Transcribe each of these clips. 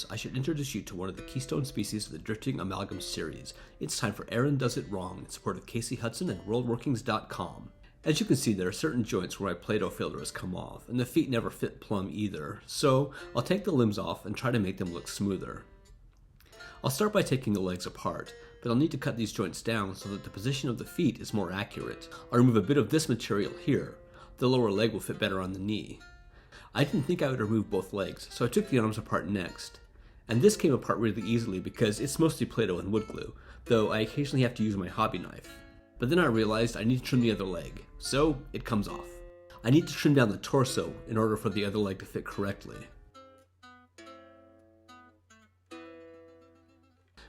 I should introduce you to one of the keystone species of the Drifting Amalgam series. It's time for Aaron Does It Wrong in support of Casey Hudson and WorldWorkings.com. As you can see, there are certain joints where my Play-Doh filter has come off, and the feet never fit plumb either, so I'll take the limbs off and try to make them look smoother. I'll start by taking the legs apart, but I'll need to cut these joints down so that the position of the feet is more accurate. I'll remove a bit of this material here. The lower leg will fit better on the knee. I didn't think I would remove both legs, so I took the arms apart next. And this came apart really easily because it's mostly Play-Doh and wood glue, though I occasionally have to use my hobby knife. But then I realized I need to trim the other leg, so it comes off. I need to trim down the torso in order for the other leg to fit correctly.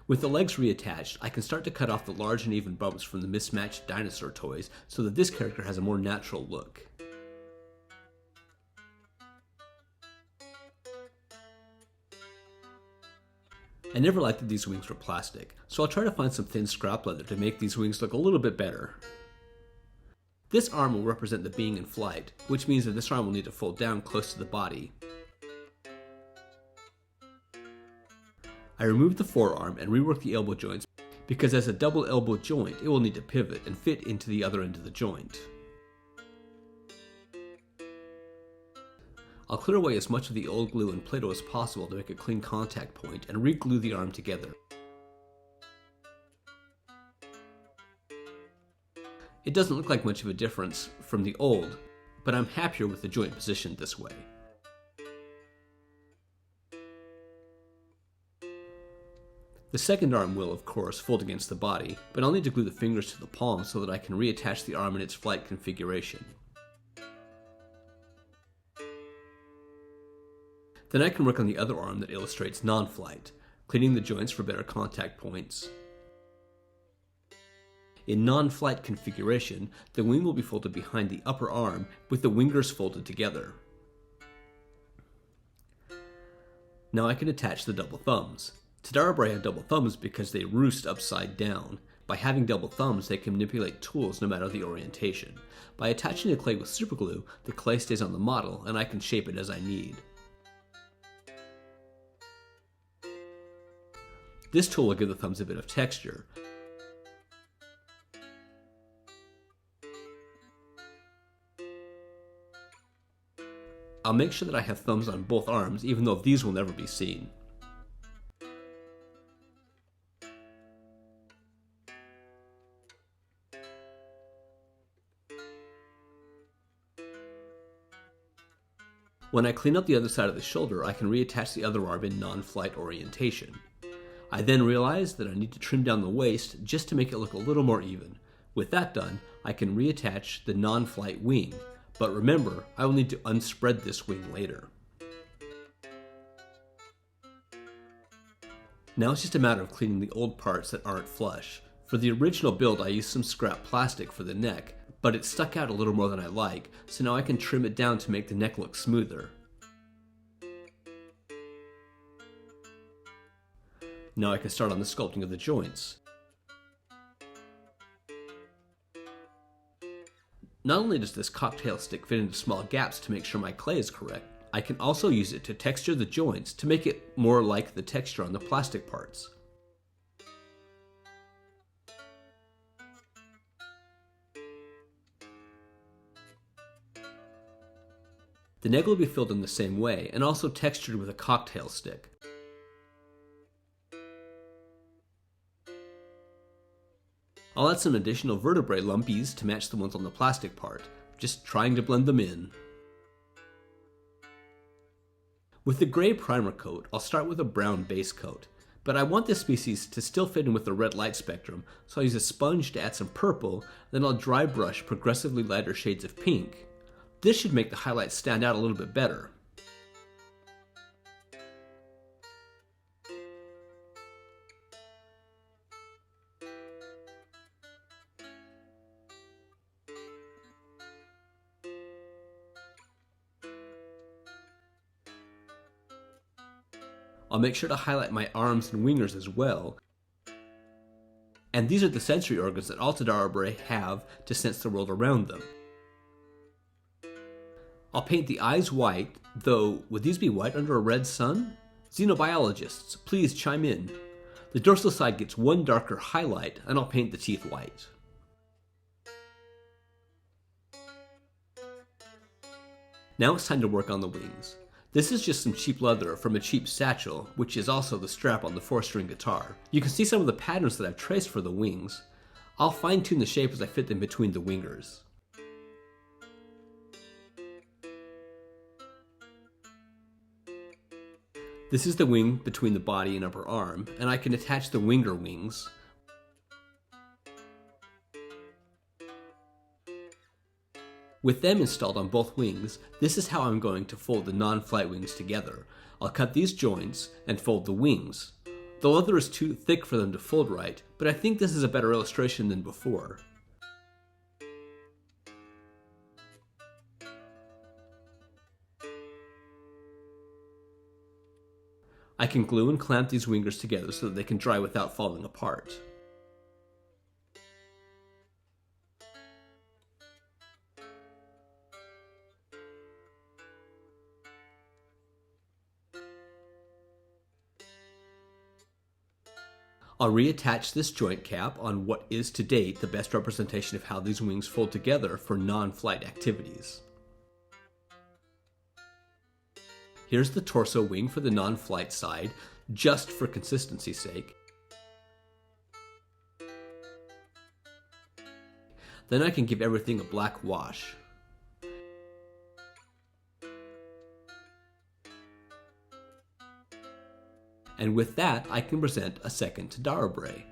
With the legs reattached, I can start to cut off the large and even bumps from the mismatched dinosaur toys so that this character has a more natural look. I never liked that these wings were plastic, so I'll try to find some thin scrap leather to make these wings look a little bit better. This arm will represent the being in flight, which means that this arm will need to fold down close to the body. I removed the forearm and reworked the elbow joints because as a double elbow joint, it will need to pivot and fit into the other end of the joint. I'll clear away as much of the old glue and Play-Doh as possible to make a clean contact point and re-glue the arm together. It doesn't look like much of a difference from the old, but I'm happier with the joint positioned this way. The second arm will, of course, fold against the body, but I'll need to glue the fingers to the palm so that I can reattach the arm in its flight configuration. Then I can work on the other arm that illustrates non-flight, cleaning the joints for better contact points. In non-flight configuration, the wing will be folded behind the upper arm with the wingers folded together. Now I can attach the double thumbs. Tadara have double thumbs because they roost upside down. By having double thumbs, they can manipulate tools no matter the orientation. By attaching the clay with superglue, the clay stays on the model and I can shape it as I need. This tool will give the thumbs a bit of texture. I'll make sure that I have thumbs on both arms, even though these will never be seen. When I clean up the other side of the shoulder, I can reattach the other arm in non-flight orientation. I then realized that I need to trim down the waist just to make it look a little more even. With that done, I can reattach the non-flight wing, but remember, I will need to unspread this wing later. Now it's just a matter of cleaning the old parts that aren't flush. For the original build, I used some scrap plastic for the neck, but it stuck out a little more than I like, so now I can trim it down to make the neck look smoother. Now I can start on the sculpting of the joints. Not only does this cocktail stick fit into small gaps to make sure my clay is correct, I can also use it to texture the joints to make it more like the texture on the plastic parts. The neck will be filled in the same way and also textured with a cocktail stick. I'll add some additional vertebrae lumpies to match the ones on the plastic part, just trying to blend them in. With the gray primer coat, I'll start with a brown base coat, but I want this species to still fit in with the red light spectrum, so I'll use a sponge to add some purple, then I'll dry brush progressively lighter shades of pink. This should make the highlights stand out a little bit better. I'll make sure to highlight my arms and wingers as well. And these are the sensory organs that all Tadara Bray have to sense the world around them. I'll paint the eyes white, though would these be white under a red sun? Xenobiologists, please chime in. The dorsal side gets one darker highlight, and I'll paint the teeth white. Now it's time to work on the wings. This is just some cheap leather from a cheap satchel, which is also the strap on the 4-string guitar. You can see some of the patterns that I've traced for the wings. I'll fine-tune the shape as I fit them between the wingers. This is the wing between the body and upper arm, and I can attach the winger wings. With them installed on both wings, this is how I'm going to fold the non-flight wings together. I'll cut these joints and fold the wings. The leather is too thick for them to fold right, but I think this is a better illustration than before. I can glue and clamp these wingers together so that they can dry without falling apart. I'll reattach this joint cap on what is to date the best representation of how these wings fold together for non-flight activities. Here's the torso wing for the non-flight side, just for consistency's sake. Then I can give everything a black wash. And with that, I can present a second to Darabre.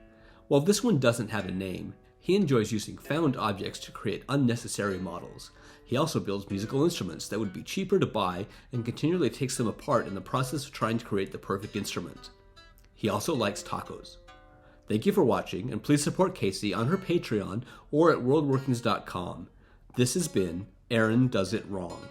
While this one doesn't have a name, he enjoys using found objects to create unnecessary models. He also builds musical instruments that would be cheaper to buy and continually takes them apart in the process of trying to create the perfect instrument. He also likes tacos. Thank you for watching, and please support Casey on her Patreon or at worldworkings.com. This has been Aaron Does It Wrong.